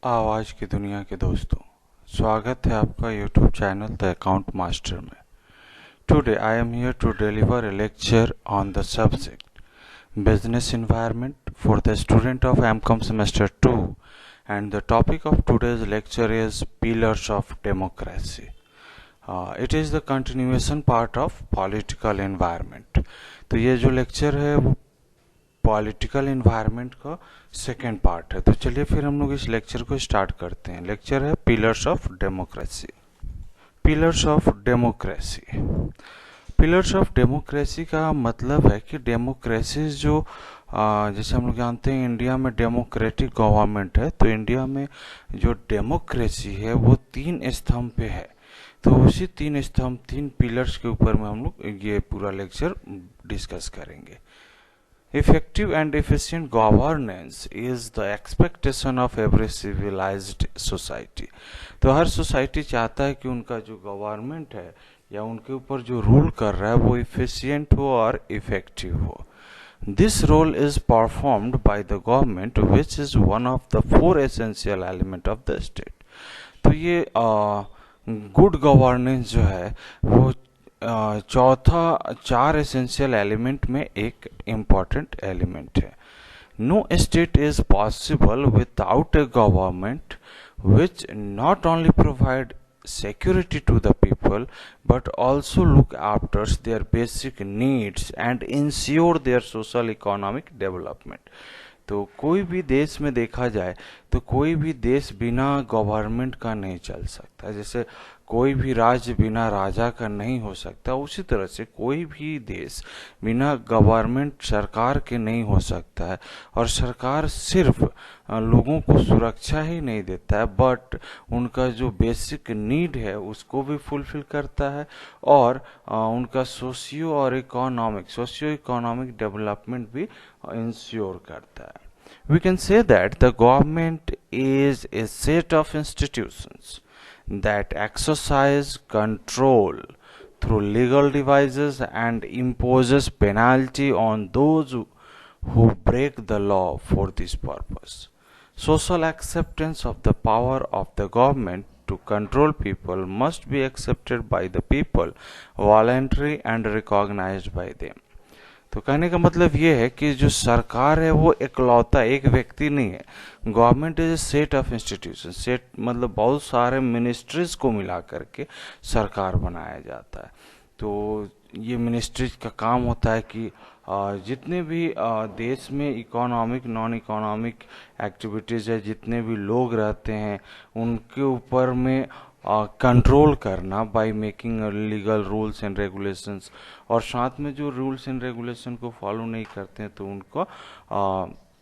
आवाज की दुनिया के दोस्तों, स्वागत है आपका YouTube channel the account master में। Today I am here to deliver a lecture on the subject business environment for the student of MCOM semester 2, and the topic of today's lecture is pillars of democracy. It is the continuation part of political environment. तो ये जो lecture है वो political environment का second part है। तो चलिए फिर हम लोग इस लेक्चर को स्टार्ट करते हैं। लेक्चर है pillars of democracy. Pillars of democracy. Pillars of democracy का मतलब है कि डेमोक्रेसी जो जैसे हम लोग जानते हैं इंडिया में डेमोक्रेटिक गवर्नमेंट है, तो इंडिया में जो डेमोक्रेसी है वो 3 स्तंभ पे है। तो उसी 3 स्तंभ 3 पिलर्स के ऊपर में हम लोग ये पूरा लेक्चर डिस्कस करेंगे। Effective and efficient governance is the expectation of every civilized society. तो हर सोसाइटी चाहता है कि उनका जो गवर्नमेंट है या उनके ऊपर जो रूल कर रहा है वो इफिशियंट हो और इफेक्टिव हो। This role is performed by the government, which is one of the 4 essential element of the state. तो ये गुड गवर्नेंस जो है वो चौथा 4 एसेंशियल एलिमेंट में एक इम्पॉर्टेंट एलिमेंट है। No state is possible without a government which not only provide security to the people but also look after their basic needs and ensure their social economic development. तो कोई भी देश में देखा जाए तो कोई भी देश बिना गवर्नमेंट का नहीं चल सकता। जैसे कोई भी राज्य बिना राजा का नहीं हो सकता, उसी तरह से कोई भी देश बिना गवर्नमेंट सरकार के नहीं हो सकता है। और सरकार सिर्फ लोगों को सुरक्षा ही नहीं देता है बट उनका जो बेसिक नीड है उसको भी फुलफिल करता है और उनका सोशियो इकोनॉमिक डेवलपमेंट भी इंश्योर करता है। We can say that the government is a set of institutions that exercise control through legal devices and imposes penalty on those who break the law for this purpose. Social acceptance of the power of the government to control people must be accepted by the people, voluntary and recognized by them. तो कहने का मतलब ये है कि जो सरकार है वो इकलौता एक व्यक्ति नहीं है। Government is a set of institution. Set मतलब बहुत सारे मिनिस्ट्रीज को मिला करके सरकार बनाया जाता है। तो ये मिनिस्ट्रीज का काम होता है कि जितने भी देश में इकोनॉमिक नॉन इकोनॉमिक एक्टिविटीज़ है, जितने भी लोग रहते हैं उनके ऊपर में कंट्रोल करना by making legal rules and regulations, और साथ में जो रूल्स एंड रेगुलेशन को फॉलो नहीं करते हैं तो उनको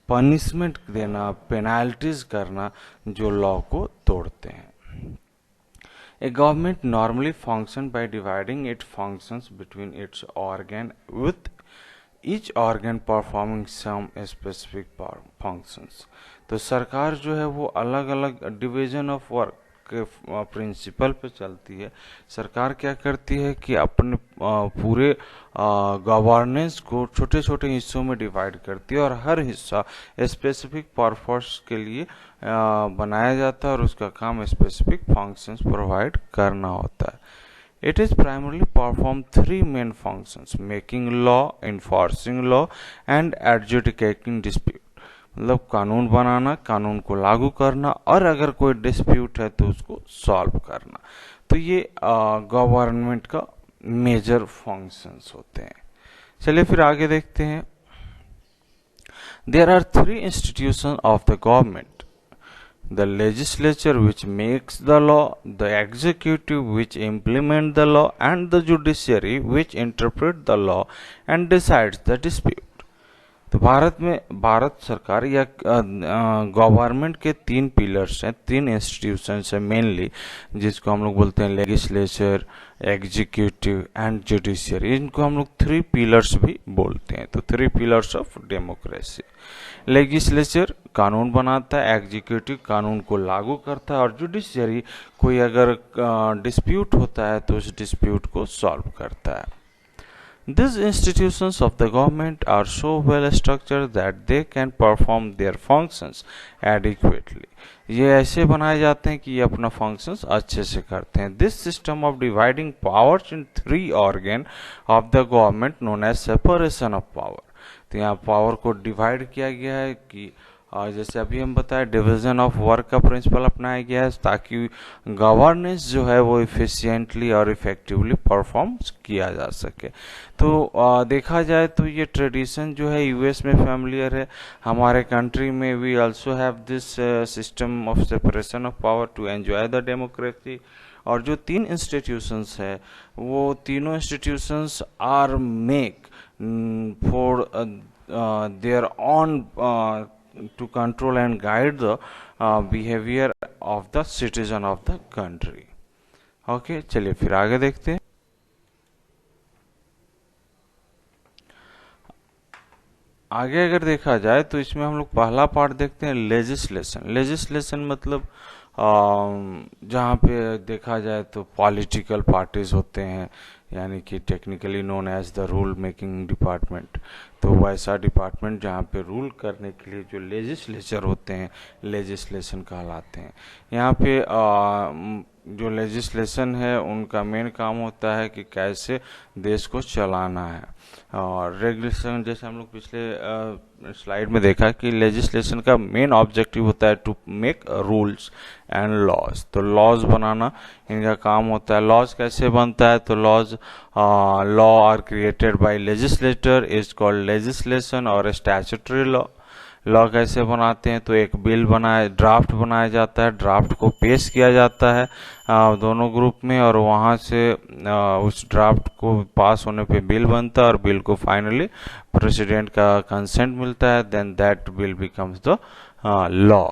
पनिशमेंट देना, पेनाल्टीज करना जो लॉ को तोड़ते हैं। A government normally function by dividing its functions between its organ, with each organ performing some specific functions. तो सरकार जो है वो अलग अलग डिवीजन ऑफ वर्क के प्रिंसिपल पे चलती है। सरकार क्या करती है कि अपने पूरे गवर्नेंस को छोटे छोटे हिस्सों में डिवाइड करती है और हर हिस्सा स्पेसिफिक पर्पस के लिए बनाया जाता है और उसका काम स्पेसिफिक फंक्शंस प्रोवाइड करना होता है। It is primarily perform 3 main functions: making law, enforcing law and adjudicating dispute. मतलब कानून बनाना, कानून को लागू करना और अगर कोई डिस्प्यूट है तो उसको सॉल्व करना। तो ये गवर्नमेंट का मेजर फंक्शंस होते हैं। चलिए फिर आगे देखते हैं। There are 3 institutions of the government: the legislature which makes the law, the executive which implement the law, and the judiciary which interpret the law and decides the dispute. तो भारत में भारत सरकार या गवर्नमेंट के 3 पिलर्स हैं, 3 institutions हैं mainly, जिसको हम लोग बोलते हैं लेजिस्लेचर, एग्जीक्यूटिव एंड जुडिशियरी। इनको हम लोग 3 पिलर्स भी बोलते हैं। तो 3 पिलर्स ऑफ डेमोक्रेसी। लेजिस्लेचर कानून बनाता है, एग्जीक्यूटिव कानून को लागू करता है और जुडिशियरी कोई अगर डिस्प्यूट होता है तो उस डिस्प्यूट को सॉल्व करता है। These institutions of the government are so well structured that they can perform their functions adequately. ये ऐसे बनाए जाते हैं कि ये अपना functions अच्छे से करते हैं. This system of dividing powers in three organ of the government known as separation of power. तो यहाँ पावर को डिवाइड किया गया है कि जैसे अभी हम बताए डिवीजन ऑफ वर्क का प्रिंसिपल अपनाया गया है ताकि गवर्नेंस जो है वो इफिशिएंटली और इफेक्टिवली परफॉर्म किया जा सके. तो देखा जाए तो ये ट्रेडिशन जो है यूएस में फैमिलियर है. हमारे कंट्री में we also have this system of separation of power to enjoy the democracy. और जो तीन इंस्टीट्यूशंस है वो तीनों institutions are make for their own to control and guide the behavior of the citizen of the country. Okay चलिए फिर आगे देखते हैं. आगे अगर देखा जाए तो इसमें हम लोग पहला पार्ट देखते हैं लेजिस्लेशन. लेजिस्लेशन मतलब जहाँ पे देखा जाए तो पॉलिटिकल पार्टीज होते हैं यानी कि technically known as the rule making department. तो वैसा डिपार्टमेंट जहाँ पे रूल करने के लिए जो लेजिस्लेचर होते हैं लेजिस्लेशन कहलाते हैं. यहाँ पे जो लेजिस्लेशन है उनका मेन काम होता है कि कैसे देश को चलाना है. और रेगुलेशन जैसे हम लोग पिछले स्लाइड में देखा कि लेजिस्लेशन का मेन ऑब्जेक्टिव होता है to make rules and laws. तो लॉज बनाना इनका काम होता है. लॉज कैसे बनता है तो law are created by legislator is called legislation और स्टैट्यूटरी लॉ. लॉ कैसे बनाते हैं तो एक बिल ड्राफ्ट बनाया जाता है. ड्राफ्ट को पेश किया जाता है दोनों ग्रुप में और वहाँ से उस ड्राफ्ट को पास होने पे बिल बनता है और बिल को फाइनली प्रेसिडेंट का कंसेंट मिलता है. Then that bill becomes the law.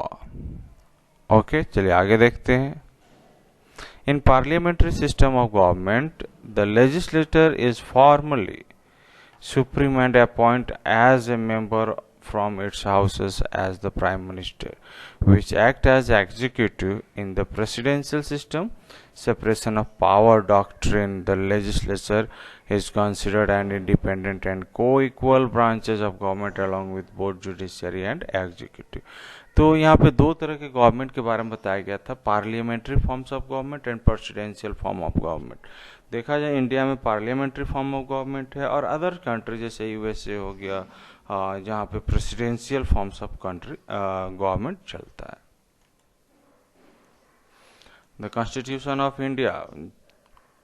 Okay चलिए आगे देखते हैं. In parliamentary system of government the legislator is formally supreme and appoint as a member from its houses as the prime minister, which act as executive in the presidential system. Separation of power doctrine, the legislature is considered an independent and co-equal branches of government along with both judiciary and executive. तो यहाँ पे दो तरह के government के बारे में बताया गया था, parliamentary forms of government and presidential form of government. देखा जाए इंडिया में पार्लियामेंट्री फॉर्म ऑफ गवर्नमेंट है और अदर कंट्री जैसे यूएसए हो गया जहाँ पे presidential forms of country government चलता है. द कॉन्स्टिट्यूशन ऑफ इंडिया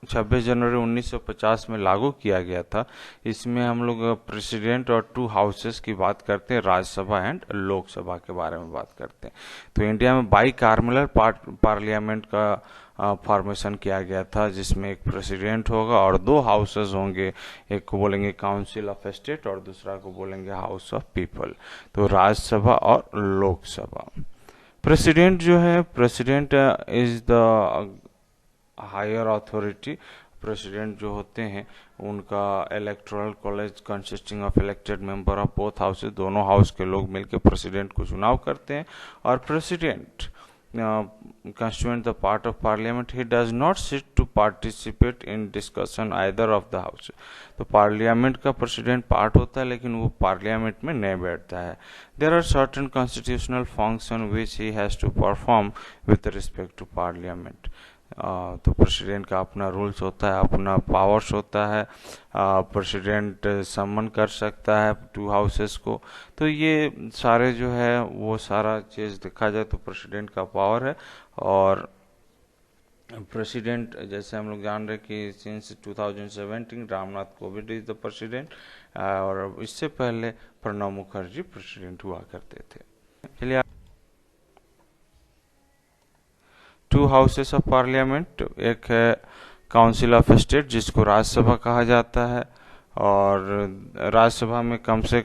26 जनवरी 1950 में लागू किया गया था. इसमें हम लोग प्रेसिडेंट और टू हाउसेस की बात करते हैं, राज्यसभा एंड लोकसभा के बारे में बात करते हैं. तो इंडिया में बाई कार्मुलर पार्लियामेंट का फॉर्मेशन किया गया था जिसमें एक प्रेसिडेंट होगा और दो हाउसेस होंगे. एक को बोलेंगे काउंसिल ऑफ स्टेट और दूसरा को बोलेंगे हाउस ऑफ पीपल. तो राज्यसभा और लोकसभा. प्रेसिडेंट जो है president is the higher authority. President जो होते हैं उनका electoral college consisting of elected member of both houses, दोनों हाउस के लोग मिलकर प्रेसिडेंट को चुनाव करते हैं. और president constituent the part of parliament, he does not sit to participate in discussion either of the house. तो पार्लियामेंट का प्रेसिडेंट पार्ट होता है लेकिन वो पार्लियामेंट में नहीं बैठता है. There are certain constitutional functions which he has to perform with respect to parliament. तो प्रेसिडेंट का अपना रूल्स होता है, अपना पावर्स होता है. प्रेसिडेंट सम्मन कर सकता है टू हाउसेस को. तो ये सारे जो है वो सारा चीज़ देखा जाए तो प्रेसिडेंट का पावर है. और प्रेसिडेंट जैसे हम लोग जान रहे कि since 2017 Ramnath Kovind is the president और इससे पहले प्रणब मुखर्जी प्रेसिडेंट हुआ करते थे. चलिए टू हाउसेस ऑफ पार्लियामेंट, एक है काउंसिल ऑफ स्टेट जिसको राज्यसभा कहा जाता है और राज्यसभा में कम से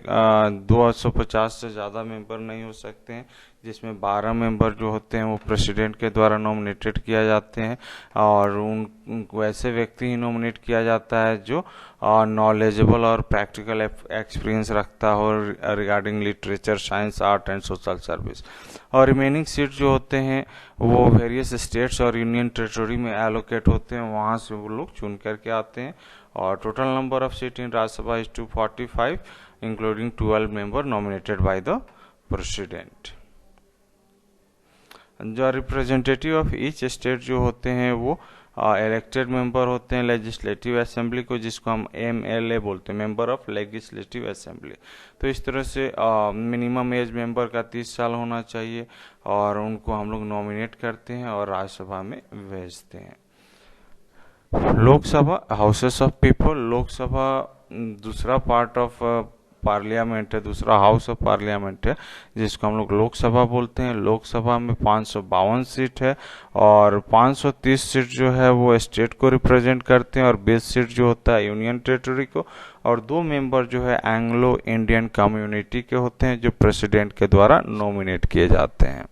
250 से ज़्यादा मेंबर नहीं हो सकते हैं, जिसमें 12 मेंबर जो होते हैं वो प्रेसिडेंट के द्वारा नॉमिनेटेड किया जाते हैं और उनको ऐसे व्यक्ति ही नॉमिनेट किया जाता है जो नॉलेजेबल और प्रैक्टिकल एक्सपीरियंस रखता हो regarding literature, science, art and social service. और रिमेनिंग सीट जो होते हैं वो वेरियस स्टेट्स और यूनियन टेरिटरी में एलोकेट होते हैं, वहाँ से वो लोग चुन करके आते हैं और total number of seat in Rajya Sabha is 245 including 12 member nominated by the president. जो रिप्रेजेंटेटिव ऑफ ईच स्टेट जो होते हैं वो इलेक्टेड मेंबर होते हैं लेजिस्लेटिव असेंबली को, जिसको हम MLA बोलते हैं, मेंबर ऑफ लेजिस्लेटिव असेंबली। तो इस तरह से मिनिमम एज मेंबर का 30 साल होना चाहिए और उनको हम लोग नॉमिनेट करते हैं और राज्यसभा में भेजते हैं। Lok Sabha houses of people, Lok Sabha दूसरा पार्ट ऑफ पार्लियामेंट है, दूसरा हाउस ऑफ पार्लियामेंट है जिसको हम लोग लोकसभा बोलते हैं। लोकसभा में 552 सीट है और 530 सीट जो है वो स्टेट को रिप्रेजेंट करते हैं और 20 सीट जो होता है यूनियन टेरिटरी को, और 2 मेंबर जो है एंग्लो इंडियन कम्युनिटी के होते हैं जो प्रेसिडेंट के द्वारा नॉमिनेट किए जाते हैं।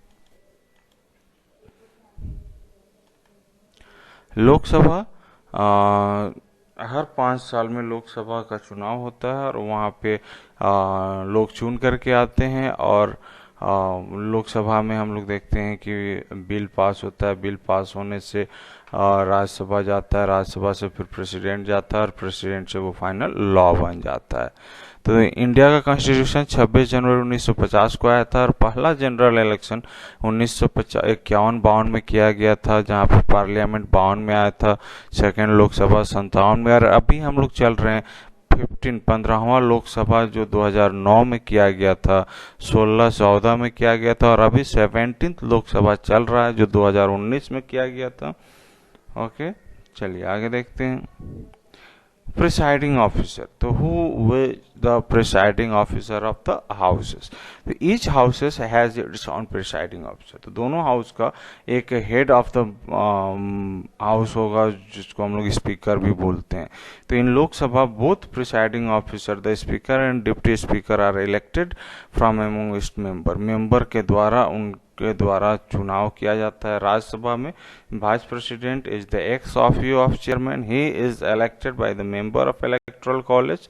लोकसभा हर 5 साल में लोकसभा का चुनाव होता है और वहाँ पे लोग चुन करके आते हैं और लोकसभा में हम लोग देखते हैं कि बिल पास होता है, बिल पास होने से राज्यसभा जाता है, राज्यसभा से फिर प्रेसिडेंट जाता है और प्रेसिडेंट से वो फाइनल लॉ बन जाता है। तो इंडिया का कॉन्स्टिट्यूशन 26 जनवरी 1950 को आया था और पहला जनरल इलेक्शन 1951-52 में किया गया था, जहां पर पार्लियामेंट 52 में आया था, सेकेंड लोकसभा 57 में, और अभी हम लोग चल रहे हैं 15वां लोकसभा जो 2009 में किया गया था, 16-14 में किया गया था और अभी 17th लोकसभा चल रहा है जो 2019 में किया गया था। ओके, चलिए आगे देखते हैं। प्रिसाइडिंग ऑफिसर, तो who is the presiding officer of the houses? तो each houses has its own presiding officer. तो दोनों हाउस का एक हेड ऑफ द हाउस होगा जिसको हम लोग स्पीकर भी बोलते हैं। तो in Lok Sabha both presiding officer the speaker and deputy speaker are elected from among its member के द्वारा के द्वारा चुनाव किया जाता है। राज्यसभा में vice president is the ex officio of chairman, he is elected by the member of electoral college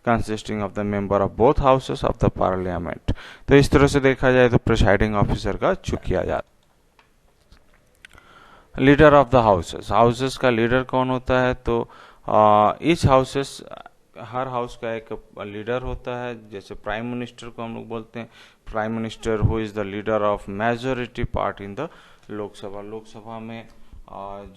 consisting of the member of both houses of the parliament. तो इस तरह से देखा जाए तो प्रिसाइडिंग ऑफिसर का चुनाव किया जाता है। Leader of the houses, houses का लीडर कौन होता है? तो ईच हाउसेस, हर हाउस का एक लीडर होता है, जैसे प्राइम मिनिस्टर को हम लोग बोलते हैं prime minister, who is the leader of majority part in the Lok Sabha. Lok Sabha में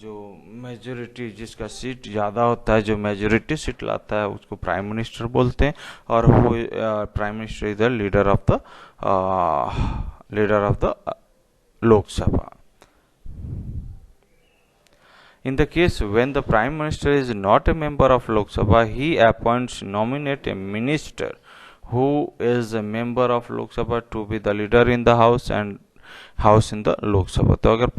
जो मेजोरिटी, जिसका सीट ज़्यादा होता है, जो मेजोरिटी सीट लाता है उसको प्राइम मिनिस्टर बोलते हैं और वो prime minister is the leader of the Lok Sabha. In the case when the Prime Minister is not a member of Lok Sabha, he nominate a minister who is a member of Lok Sabha to be the leader in the House and House in the Lok Sabha। तो अगर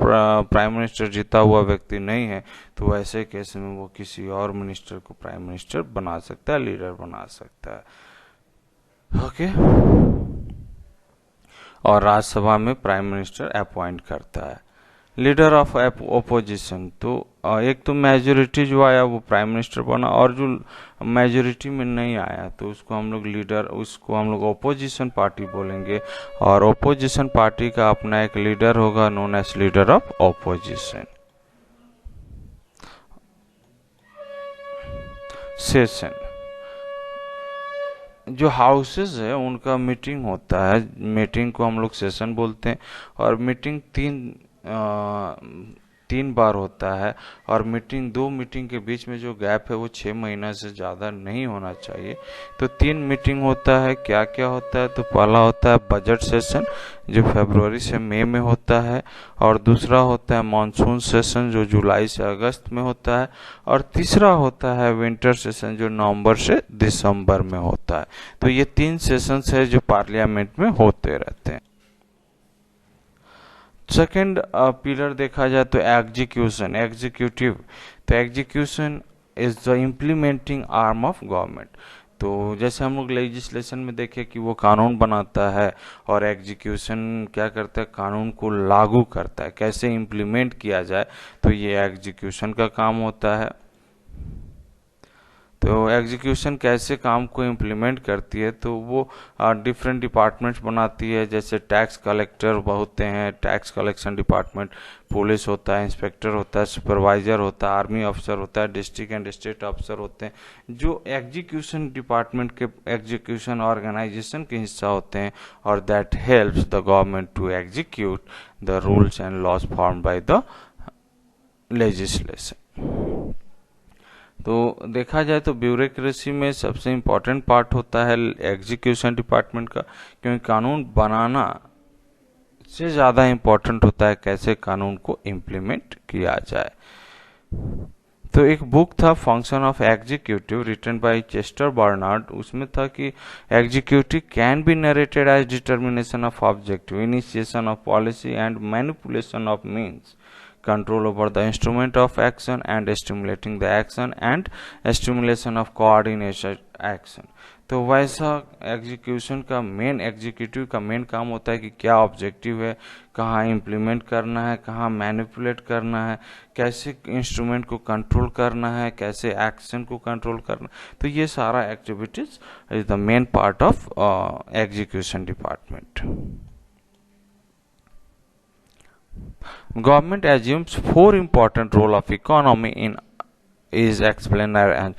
prime minister जीता हुआ व्यक्ति नहीं है तो ऐसे case में वो किसी और मिनिस्टर को प्राइम मिनिस्टर बना सकता है, लीडर बना सकता है। ओके, और राज्यसभा में प्राइम मिनिस्टर अपॉइंट करता है। लीडर ऑफ ओपोजिशन, तो एक तो मेजोरिटी जो आया वो प्राइम मिनिस्टर बना और जो मेजोरिटी में नहीं आया तो उसको हम लोग लीडर, उसको हम लोग ओपोजिशन पार्टी बोलेंगे और ओपोजिशन पार्टी का अपना एक लीडर होगा known as leader of opposition. Session, जो हाउसेस है उनका मीटिंग होता है, मीटिंग को हम लोग सेशन बोलते हैं और मीटिंग तीन बार होता है और दो मीटिंग के बीच में जो गैप है वो 6 महीना से ज़्यादा नहीं होना चाहिए। तो 3 मीटिंग होता है। क्या क्या होता है? तो पहला होता है बजट सेशन जो फरवरी से मई में होता है और दूसरा होता है मॉनसून सेशन जो जुलाई से अगस्त में होता है और तीसरा होता है विंटर सेशन जो नवंबर से दिसंबर में होता है। तो ये 3 सेशंस है जो पार्लियामेंट में होते रहते हैं। सेकेंड पिलर देखा जाए तो एग्जीक्यूशन, एग्जीक्यूटिव, तो execution is the implementing arm of government. तो जैसे हम लोग लेजिस्लेशन में देखे कि वो कानून बनाता है और एग्जीक्यूशन क्या करता है? कानून को लागू करता है, कैसे इम्प्लीमेंट किया जाए, तो ये एग्जीक्यूशन का काम होता है। तो एग्जीक्यूशन कैसे काम को इम्प्लीमेंट करती है, तो वो डिफरेंट डिपार्टमेंट्स बनाती है। जैसे टैक्स कलेक्टर होते हैं, टैक्स कलेक्शन डिपार्टमेंट, पुलिस होता है, इंस्पेक्टर होता है, सुपरवाइजर होता है, आर्मी अफसर होता है, डिस्ट्रिक्ट एंड स्टेट अफसर होते हैं, जो एग्जीक्यूशन डिपार्टमेंट के एग्जीक्यूशन ऑर्गेनाइजेशन के हिस्सा होते हैं, और that helps the government to execute the rules and laws formed by the legislation. तो देखा जाए तो ब्यूरोक्रेसी में सबसे इम्पोर्टेंट पार्ट होता है एग्जीक्यूशन डिपार्टमेंट का, क्योंकि कानून बनाना से ज़्यादा इम्पोर्टेंट होता है कैसे कानून को इम्प्लीमेंट किया जाए। तो एक बुक था function of executive written by Chester Barnard, उसमें था कि executive can be narrated as determination of objective, initiation of policy and manipulation of means, control over the instrument of action and stimulating the action and stimulation of coordination action। तो वैसा execution का main, executive का main काम होता है कि क्या objective है, कहाँ इम्प्लीमेंट करना है, कहाँ मैनिपुलेट करना है, कैसे इंस्ट्रूमेंट को कंट्रोल करना है, कैसे एक्शन को कंट्रोल करना। तो ये सारा activities is the main part of execution department. Government assumes four important role of economy in is explainer and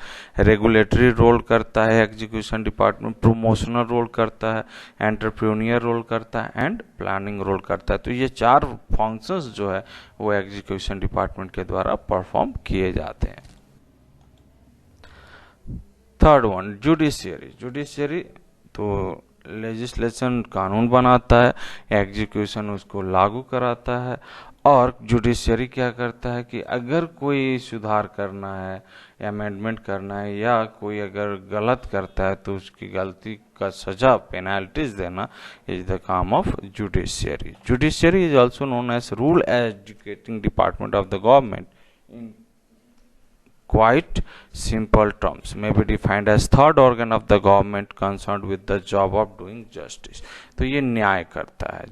regulatory role करता है एग्जीक्यूशन डिपार्टमेंट, प्रमोशनल रोल करता है, एंटरप्रेन्योर रोल करता है एंड प्लानिंग रोल करता है। तो ये चार फंक्शंस जो है वो एग्जीक्यूशन डिपार्टमेंट के द्वारा परफॉर्म किए जाते हैं। Third one, judiciary. जुडिशियरी तो लेजिस्लेशन कानून बनाता है, एग्जीक्यूशन उसको लागू कराता है, और जुडिशियरी क्या करता है कि अगर कोई सुधार करना है, अमेंडमेंट करना है, या कोई अगर गलत करता है तो उसकी गलती का सजा, पेनाल्टीज देना इज द काम of judiciary. Judiciary is also known as rule educating department of the government in quite simple terms, may be defined as third organ of the government concerned with the job of doing justice। तो ये न्याय करता है,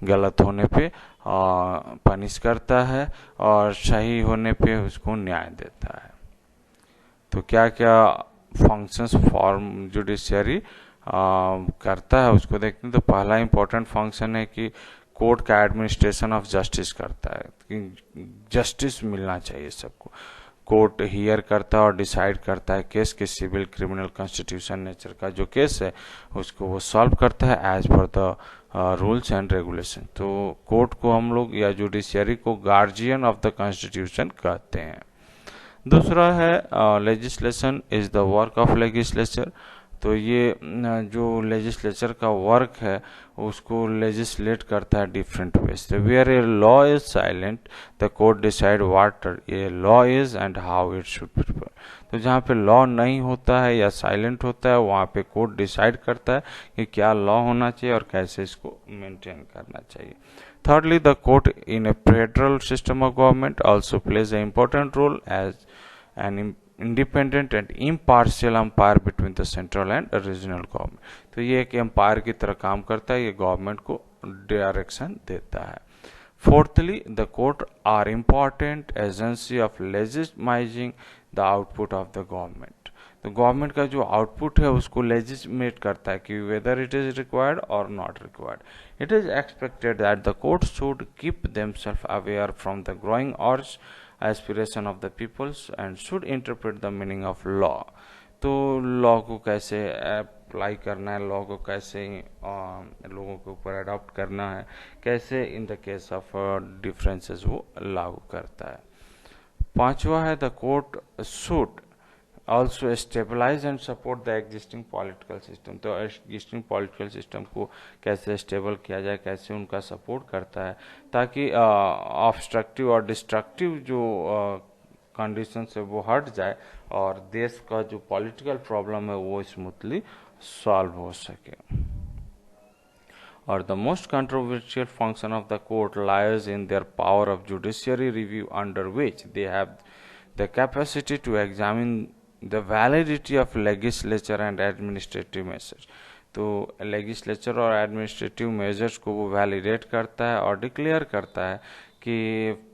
गलत होने पे punish करता है और सही होने पे उसको न्याय देता है। तो क्या क्या फंक्शंस फॉर्म जुडिशियरी करता है उसको देखते हैं। तो पहला इंपॉर्टेंट फंक्शन है कि कोर्ट का एडमिनिस्ट्रेशन ऑफ जस्टिस करता है, कि जस्टिस मिलना चाहिए सबको। कोर्ट हियर करता है और डिसाइड करता है केस के सिविल, क्रिमिनल, कॉन्स्टिट्यूशन नेचर का जो केस है उसको वो सॉल्व करता है as per the rules and regulation. तो कोर्ट को हम लोग या जुडिशियरी को गार्जियन ऑफ द कॉन्स्टिट्यूशन कहते हैं। दूसरा है legislation is the work of legislature. तो ये जो लेजिस्लेचर का वर्क है उसको लेजिस्लेट करता है डिफरेंट वेज से। Where a law is silent the court decide what a law is and how it should be. तो जहाँ पे लॉ नहीं होता है या साइलेंट होता है वहाँ पे कोर्ट डिसाइड करता है कि क्या लॉ होना चाहिए और कैसे इसको मेंटेन करना चाहिए। Thirdly, the court in a federal system of government also plays an important role as an independent and impartial umpire between the central and regional government। तो ये एक एम्पायर की तरह काम करता है, ये गवर्नमेंट को डायरेक्शन देता है। Fourthly, the court are important agency of legitimizing the output of the government। तो गवर्नमेंट का जो आउटपुट है उसको लेजिस्लेट करता है कि वेदर इट इज रिक्वायर्ड और not required. It is expected that the court should keep themself aware from the growing urge aspiration of the peoples and should interpret the meaning of law. तो law को कैसे apply करना है, law को कैसे लोगों के ऊपर अडॉप्ट करना है, कैसे in the case of differences वो लागू करता है। पांचवा है the court should also stabilize and support the existing political system। तो existing political system को कैसे स्टेबल किया जाए, कैसे उनका सपोर्ट करता है ताकि ऑब्स्ट्रक्टिव और डिस्ट्रक्टिव जो कंडीशन है वो हट जाए और देश का जो पॉलिटिकल प्रॉब्लम है वो स्मूथली सॉल्व हो सके। और the most controversial function of the court lies in their power of judiciary review under which they have the capacity to examine the validity of legislature and administrative measures। तो legislature और administrative measures को वो validate करता है और declare करता है कि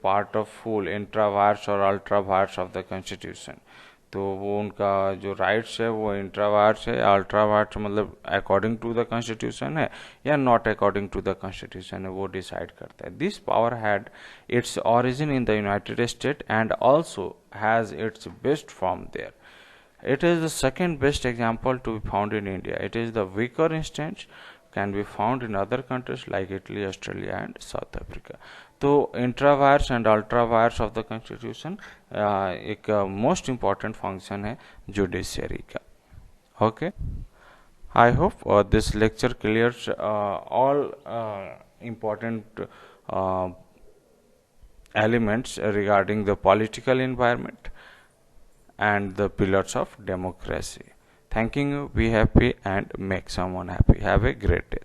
part of full, intra virus और ultra virus of the constitution। तो वो उनका जो राइट्स है वो इंट्रा वायर्स है, अल्ट्रा वायर्स मतलब अकॉर्डिंग टू द कॉन्स्टिट्यूशन है या not according to the constitution है, वो डिसाइड करता है. This power had its origin in the United State and also has its best form there. It is the second best example to be found in India. It is the weaker instance can be found in other countries like Italy, Australia and South Africa. तो intra wires and ultra vires of the constitution एक most important function है judiciary का. Okay, I hope this lecture clears all important elements regarding the political environment and the pillars of democracy. Thanking you. Be happy and make someone happy. Have a great day.